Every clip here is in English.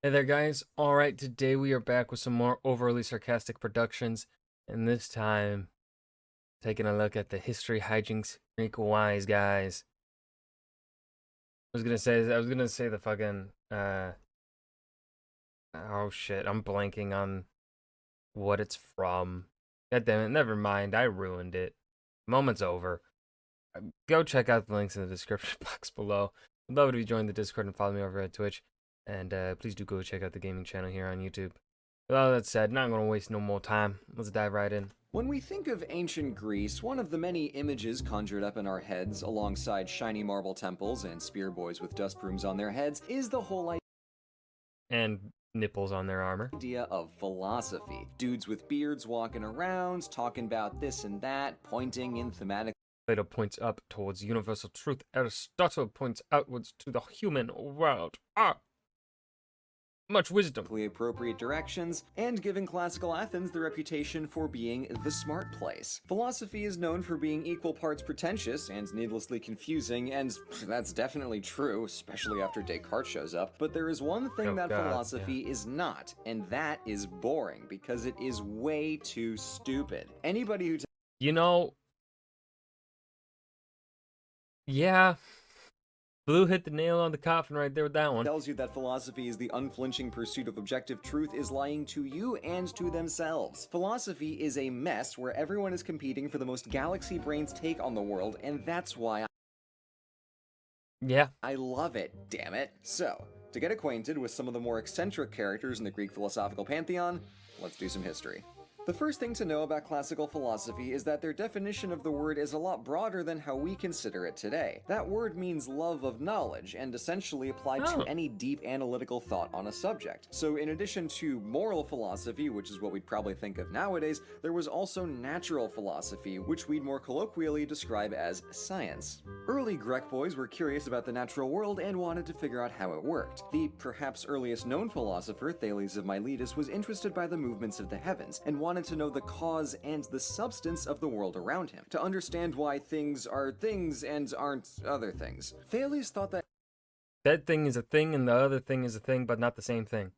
Hey there, guys. All right, today we are back with some more overly sarcastic productions, and this time taking a look at the history hijinks Greek wise guys. I was gonna say the fucking oh shit, I'm blanking on what it's from. God damn it, never mind, I ruined it. Moment's over. Go check out the links in the description box below. I'd love it if you join the Discord and follow me over at Twitch. And please do go check out the gaming channel here on YouTube. With all that said, not gonna waste no more time. Let's dive right in. When we think of ancient Greece, one of the many images conjured up in our heads, alongside shiny marble temples and spear boys with dust brooms on their heads, is the whole And nipples on their armor. idea of philosophy. Dudes with beards walking around, talking about this and that, pointing in thematic Plato points up towards universal truth. Aristotle points outwards to the human world. Much wisdom. appropriate directions, and giving classical Athens the reputation for being the smart place. Philosophy is known for being equal parts pretentious and needlessly confusing, and that's definitely true, especially after Descartes shows up. But there is one thing Oh, that God, philosophy is not, and that is boring, because it is way too stupid. Anybody who You know, yeah. Blue hit the nail on the coffin right there with that one. tells you that philosophy is the unflinching pursuit of objective truth is lying to you and to themselves. Philosophy is a mess where everyone is competing for the most galaxy brains take on the world, and that's why Yeah. I love it, damn it. So, to get acquainted with some of the more eccentric characters in the Greek philosophical pantheon, let's do some history. The first thing to know about classical philosophy is that their definition of the word is a lot broader than how we consider it today. That word means love of knowledge, and essentially applied Oh. to any deep analytical thought on a subject. So in addition to moral philosophy, which is what we'd probably think of nowadays, there was also natural philosophy, which we'd more colloquially describe as science. Early Grek boys were curious about the natural world and wanted to figure out how it worked. The perhaps earliest known philosopher, Thales of Miletus, was interested by the movements of the heavens, and wanted to know the cause and the substance of the world around him, to understand why things are things and aren't other things. Thales thought that That thing is a thing and the other thing is a thing, but not the same thing.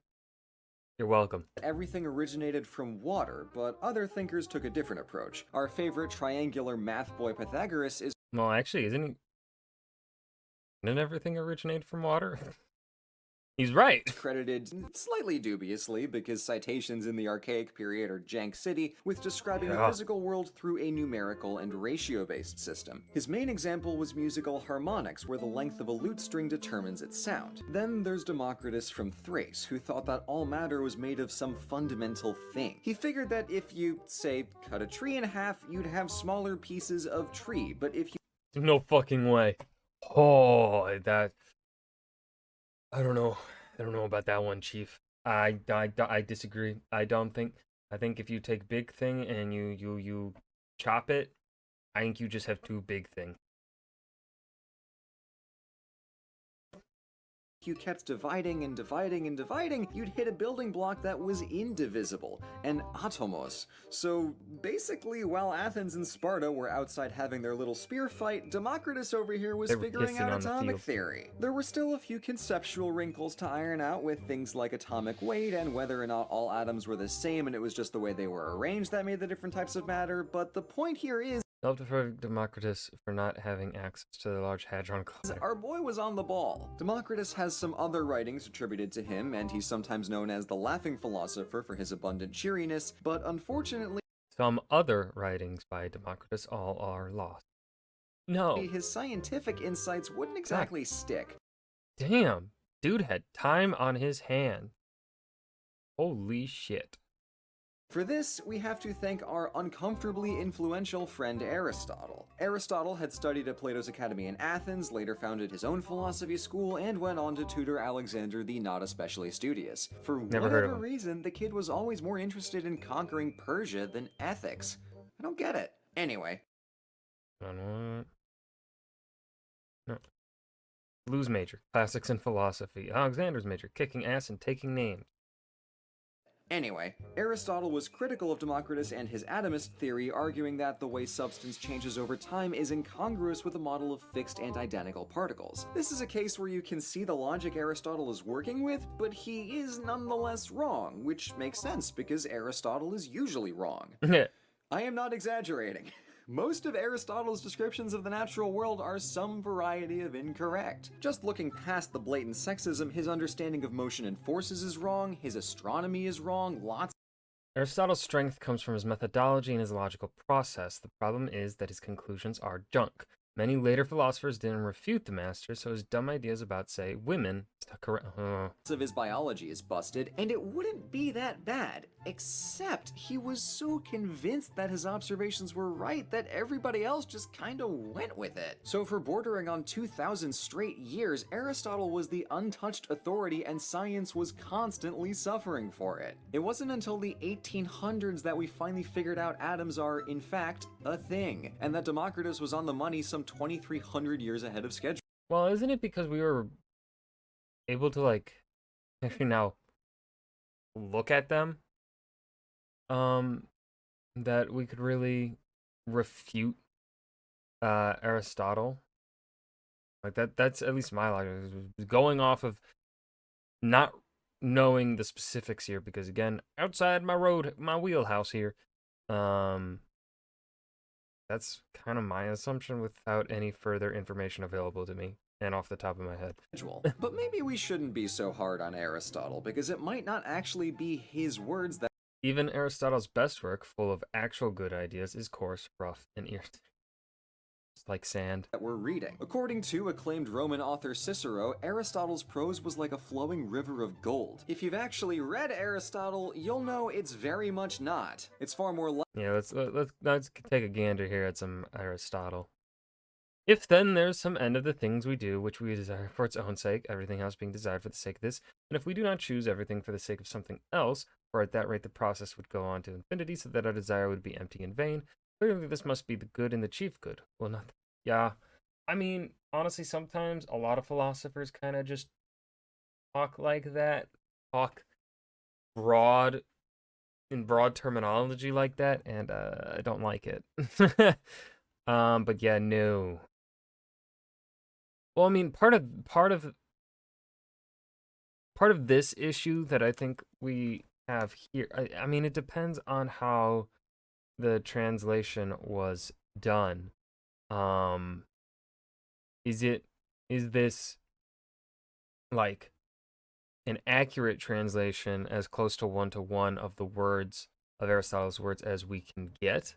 You're welcome. everything originated from water, but other thinkers took a different approach. Our favorite triangular math boy Pythagoras is Well, actually, didn't everything originate from water? He's right. credited slightly dubiously because citations in the archaic period are jank city with describing the Yeah. physical world through a numerical and ratio-based system. His main example was musical harmonics, where the length of a lute string determines its sound. Then there's Democritus from Thrace, who thought that all matter was made of some fundamental thing. He figured that if you, say, cut a tree in half, you'd have smaller pieces of tree, but if you No fucking way. Oh, that. I don't know. I don't know about that one, Chief. I disagree. I think if you take big thing and you chop it, I think you just have two big things. you kept dividing and dividing and dividing, you'd hit a building block that was indivisible, an atomos. So basically, while Athens and Sparta were outside having their little spear fight, Democritus over here was They were figuring pissing out on the atomic field. theory. There were still a few conceptual wrinkles to iron out with things like atomic weight and whether or not all atoms were the same and it was just the way they were arranged that made the different types of matter, but the point here is Self-defer Democritus for not having access to the Large Hadron Collider. our boy was on the ball. Democritus has some other writings attributed to him, and he's sometimes known as the laughing philosopher for his abundant cheeriness, but unfortunately, Some other writings by Democritus all are lost. No. his scientific insights wouldn't exactly stick. Damn. Dude had time on his hand. Holy shit. For this, we have to thank our uncomfortably influential friend Aristotle. Aristotle had studied at Plato's Academy in Athens, later founded his own philosophy school, and went on to tutor Alexander the not especially studious. For Never heard of whatever him. reason, the kid was always more interested in conquering Persia than ethics. I don't get it. Anyway, On what? No. Blues major, classics and philosophy. Alexander's major, kicking ass and taking names. Anyway, Aristotle was critical of Democritus and his atomist theory, arguing that the way substance changes over time is incongruous with a model of fixed and identical particles. This is a case where you can see the logic Aristotle is working with, but he is nonetheless wrong, which makes sense because Aristotle is usually wrong. I am not exaggerating. Most of Aristotle's descriptions of the natural world are some variety of incorrect. Just looking past the blatant sexism, his understanding of motion and forces is wrong, his astronomy is wrong, lots Aristotle's strength comes from his methodology and his logical process. The problem is that his conclusions are junk. Many later philosophers didn't refute the master, so his dumb ideas about, say, women stuck around. of his biology is busted, and it wouldn't be that bad, except he was so convinced that his observations were right that everybody else just kinda went with it. So for bordering on 2,000 straight years, Aristotle was the untouched authority and science was constantly suffering for it. It wasn't until the 1800s that we finally figured out atoms are, in fact, a thing, and that Democritus was on the money some 2,300 years ahead of schedule. Well, isn't it because we were able to, like, actually now look at them, that we could really refute Aristotle? Like, that's at least my logic. Going off of not knowing the specifics here, because again, outside my wheelhouse here, that's kind of my assumption without any further information available to me and off the top of my head. But maybe we shouldn't be so hard on Aristotle, because it might not actually be his words that Even Aristotle's best work, full of actual good ideas, is coarse, rough, and irritating. It's like sand. we're reading. According to acclaimed Roman author Cicero, Aristotle's prose was like a flowing river of gold. If you've actually read Aristotle, you'll know it's very much not. It's far more like Yeah, let's take a gander here at some Aristotle. If then there's some end of the things we do, which we desire for its own sake, everything else being desired for the sake of this, and if we do not choose everything for the sake of something else, for at that rate the process would go on to infinity, so that our desire would be empty and vain, clearly this must be the good and the chief good. Well, not. Yeah. I mean, honestly, sometimes a lot of philosophers kind of just talk like that, talk broad, in broad terminology like that, and I don't like it. But yeah, no. Well, I mean, part of this issue that I think we have here, I mean, it depends on how the translation was done. Is this like an accurate translation as close to one of the words of Aristotle's words as we can get?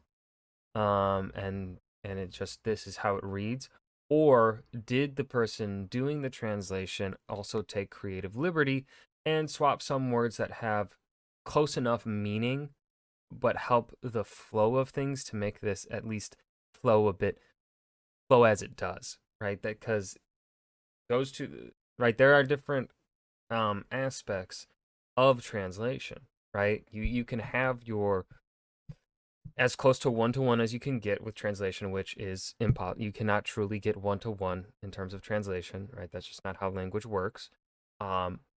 And it just, this is how it reads? Or did the person doing the translation also take creative liberty and swap some words that have close enough meaning but help the flow of things to make this at least flow as it does, right? That, because those two, right, there are different aspects of translation, right? You can have your as close to one as you can get with translation, which is impossible. You cannot truly get one in terms of translation, right? That's just not how language works.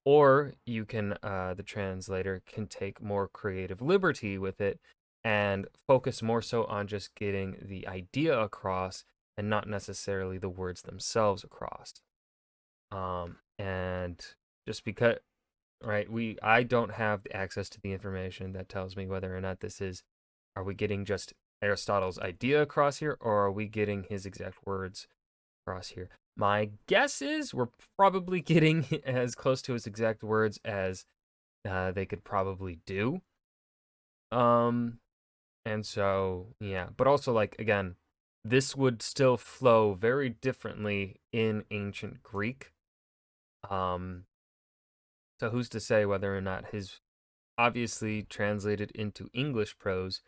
Or you can, the translator can take more creative liberty with it and focus more so on just getting the idea across and not necessarily the words themselves across. And just because, right, I don't have access to the information that tells me whether or not are we getting just Aristotle's idea across here, or are we getting his exact words across here? My guess is we're probably getting as close to his exact words as they could probably do. And so, yeah. But also, like, again, this would still flow very differently in ancient Greek. So who's to say whether or not his obviously translated into English prose,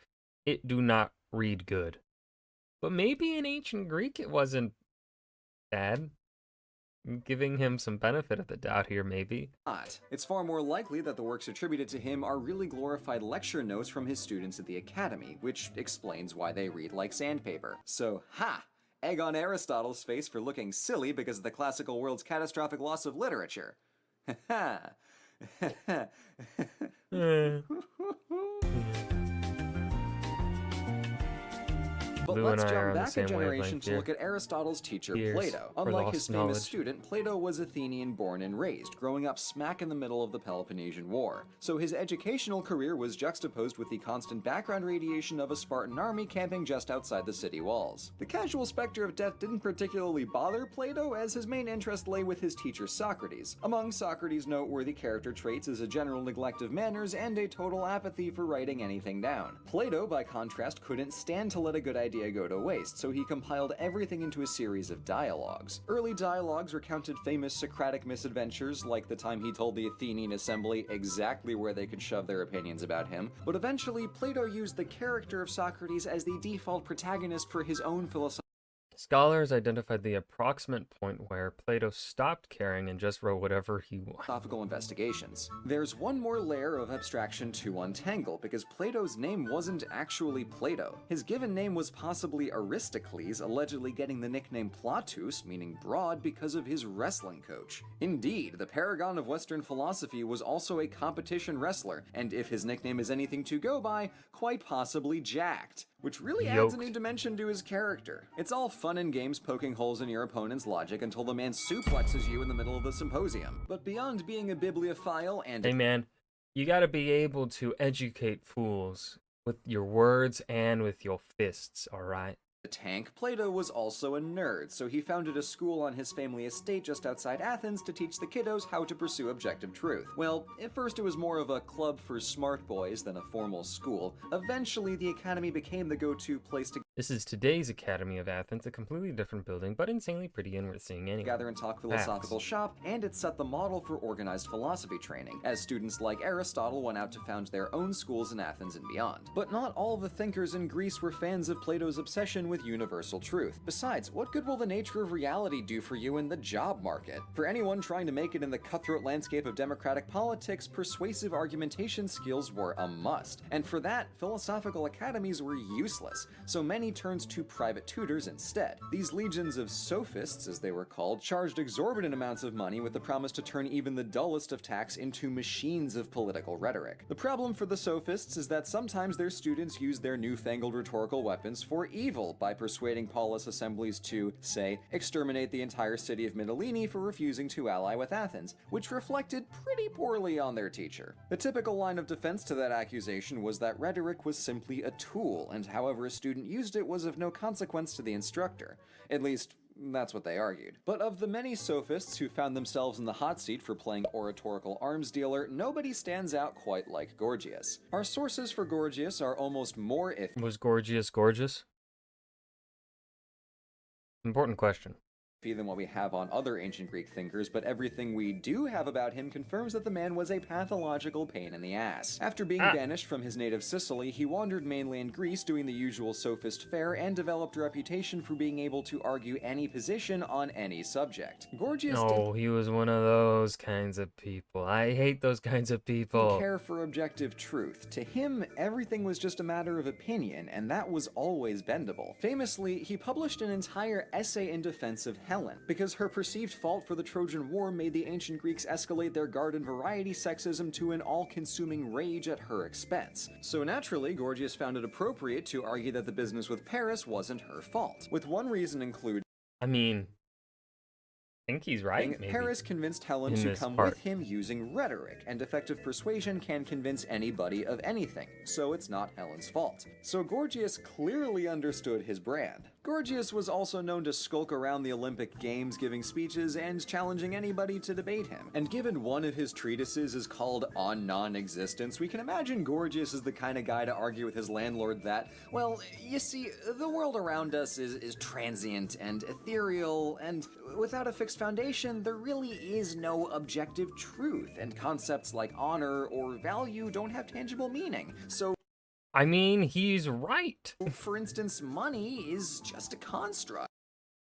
it do not read good. But maybe in ancient Greek it wasn't bad. I'm giving him some benefit of the doubt here, maybe. It's far more likely that the works attributed to him are really glorified lecture notes from his students at the academy, which explains why they read like sandpaper. So, egg on Aristotle's face for looking silly because of the classical world's catastrophic loss of literature. But Lou and let's I are jump on the back a same generation wavelength to here. look at Aristotle's teacher Years Plato. for Unlike lost his famous knowledge. student, Plato was Athenian born and raised, growing up smack in the middle of the Peloponnesian War. So his educational career was juxtaposed with the constant background radiation of a Spartan army camping just outside the city walls. The casual specter of death didn't particularly bother Plato, as his main interest lay with his teacher Socrates. Among Socrates' noteworthy character traits is a general neglect of manners and a total apathy for writing anything down. Plato, by contrast, couldn't stand to let a good idea go to waste, so he compiled everything into a series of dialogues. Early dialogues recounted famous Socratic misadventures, like the time he told the Athenian assembly exactly where they could shove their opinions about him, but eventually Plato used the character of Socrates as the default protagonist for his own philosophical Scholars identified the approximate point where Plato stopped caring and just wrote whatever he wanted. investigations. There's one more layer of abstraction to untangle, because Plato's name wasn't actually Plato. His given name was possibly Aristocles, allegedly getting the nickname Platus, meaning broad, because of his wrestling coach. Indeed, the paragon of Western philosophy was also a competition wrestler, and if his nickname is anything to go by, quite possibly jacked. Which really adds a new dimension to his character. It's all fun and games poking holes in your opponent's logic until the man suplexes you in the middle of the symposium. But beyond being a bibliophile and Hey man, you gotta be able to educate fools with your words and with your fists, alright? a tank, Plato was also a nerd, so he founded a school on his family estate just outside Athens to teach the kiddos how to pursue objective truth. Well, at first it was more of a club for smart boys than a formal school. Eventually, the academy became the go-to place to This is today's Academy of Athens, a completely different building, but insanely pretty and worth seeing anyway. gather and talk philosophical shop, and it set the model for organized philosophy training, as students like Aristotle went out to found their own schools in Athens and beyond. But not all the thinkers in Greece were fans of Plato's obsession with universal truth. Besides, what good will the nature of reality do for you in the job market? For anyone trying to make it in the cutthroat landscape of democratic politics, persuasive argumentation skills were a must. And for that, philosophical academies were useless, so many turned to private tutors instead. These legions of sophists, as they were called, charged exorbitant amounts of money with the promise to turn even the dullest of tasks into machines of political rhetoric. The problem for the sophists is that sometimes their students use their newfangled rhetorical weapons for evil by persuading polis assemblies to, say, exterminate the entire city of Mytilene for refusing to ally with Athens, which reflected pretty poorly on their teacher. The typical line of defense to that accusation was that rhetoric was simply a tool, and however a student used it was of no consequence to the instructor. At least, that's what they argued. But of the many sophists who found themselves in the hot seat for playing oratorical arms dealer, nobody stands out quite like Gorgias. Our sources for Gorgias are almost more iffy Was Gorgias gorgeous? Important question. than what we have on other ancient Greek thinkers, but everything we do have about him confirms that the man was a pathological pain in the ass. After being banished from his native Sicily, he wandered mainly in Greece doing the usual sophist fare and developed a reputation for being able to argue any position on any subject. Gorgias No, he was one of those kinds of people. I hate those kinds of people. didn't care for objective truth. To him, everything was just a matter of opinion, and that was always bendable. Famously, he published an entire essay in defense of Helen, because her perceived fault for the Trojan War made the ancient Greeks escalate their garden variety sexism to an all-consuming rage at her expense. So naturally, Gorgias found it appropriate to argue that the business with Paris wasn't her fault, with one reason including I mean, I think he's right, maybe. Paris convinced Helen in to this come part. with him using rhetoric, and effective persuasion can convince anybody of anything, so it's not Helen's fault. So Gorgias clearly understood his brand. Gorgias was also known to skulk around the Olympic Games giving speeches and challenging anybody to debate him. And given one of his treatises is called On Non-Existence, we can imagine Gorgias is the kind of guy to argue with his landlord that, well, you see, the world around us is transient and ethereal, and without a fixed foundation, there really is no objective truth, and concepts like honor or value don't have tangible meaning. So I mean, he's right. for instance, money is just a construct.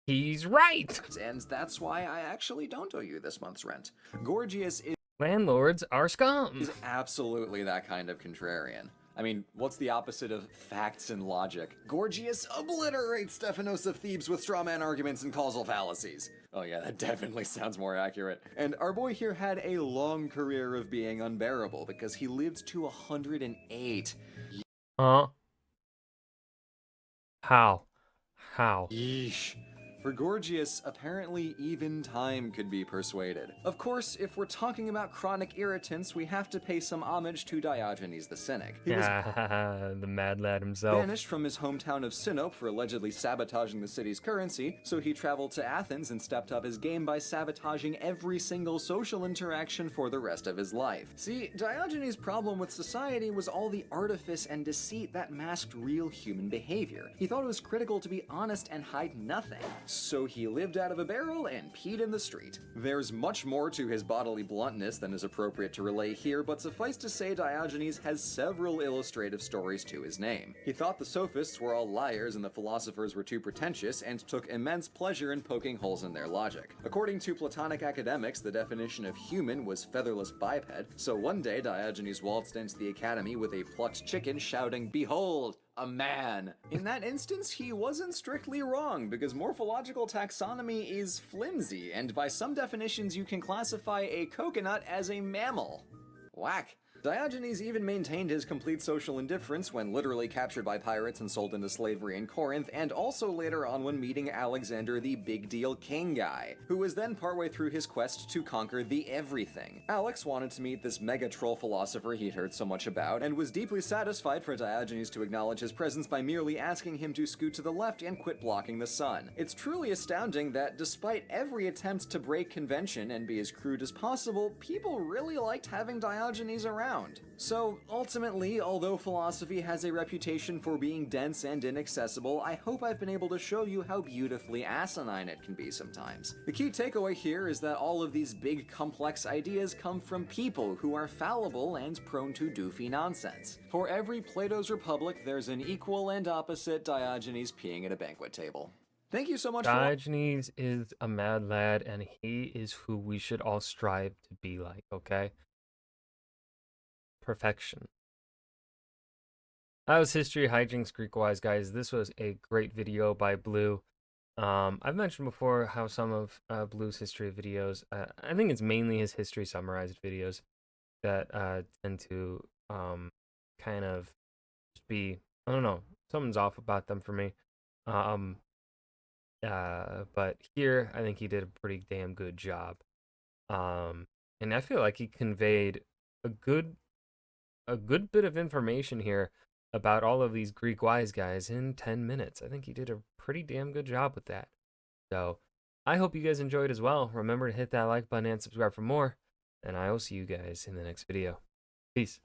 He's right. And that's why I actually don't owe you this month's rent. Gorgias Landlords are scum. is absolutely that kind of contrarian. I mean, what's the opposite of facts and logic? Gorgias obliterates Stephanos of Thebes with strawman arguments and causal fallacies. Oh yeah, that definitely sounds more accurate. And our boy here had a long career of being unbearable because he lived to 108. Huh? How? How? Yeesh. For Gorgias, apparently even time could be persuaded. Of course, if we're talking about chronic irritants, we have to pay some homage to Diogenes the Cynic. He was Yeah, the mad lad himself. banished from his hometown of Sinope for allegedly sabotaging the city's currency, so he traveled to Athens and stepped up his game by sabotaging every single social interaction for the rest of his life. See, Diogenes' problem with society was all the artifice and deceit that masked real human behavior. He thought it was critical to be honest and hide nothing, so he lived out of a barrel and peed in the street. There's much more to his bodily bluntness than is appropriate to relay here, but suffice to say Diogenes has several illustrative stories to his name. He thought the sophists were all liars and the philosophers were too pretentious, and took immense pleasure in poking holes in their logic. According to Platonic academics, the definition of human was featherless biped, so one day Diogenes waltzed into the academy with a plucked chicken shouting, "Behold, a man!" In that instance, he wasn't strictly wrong, because morphological taxonomy is flimsy, and by some definitions you can classify a coconut as a mammal. Whack. Diogenes even maintained his complete social indifference when literally captured by pirates and sold into slavery in Corinth, and also later on when meeting Alexander the Big Deal King guy, who was then partway through his quest to conquer the everything. Alex wanted to meet this mega troll philosopher he'd heard so much about, and was deeply satisfied for Diogenes to acknowledge his presence by merely asking him to scoot to the left and quit blocking the sun. It's truly astounding that despite every attempt to break convention and be as crude as possible, people really liked having Diogenes around. So, ultimately, although philosophy has a reputation for being dense and inaccessible, I hope I've been able to show you how beautifully asinine it can be sometimes. The key takeaway here is that all of these big, complex ideas come from people who are fallible and prone to doofy nonsense. For every Plato's Republic, there's an equal and opposite Diogenes peeing at a banquet table. Thank you so much for Diogenes is a mad lad, and he is who we should all strive to be like, okay? Perfection. That was History, Hijinks, Greek Wise, guys. This was a great video by Blue. I've mentioned before how some of Blue's history videos, I think it's mainly his history summarized videos that tend to kind of just be, I don't know, something's off about them for me. But here, I think he did a pretty damn good job. And I feel like he conveyed a good bit of information here about all of these Greek wise guys in 10 minutes. I think he did a pretty damn good job with that. So I hope you guys enjoyed as well. Remember to hit that like button and subscribe for more, and I will see you guys in the next video. Peace.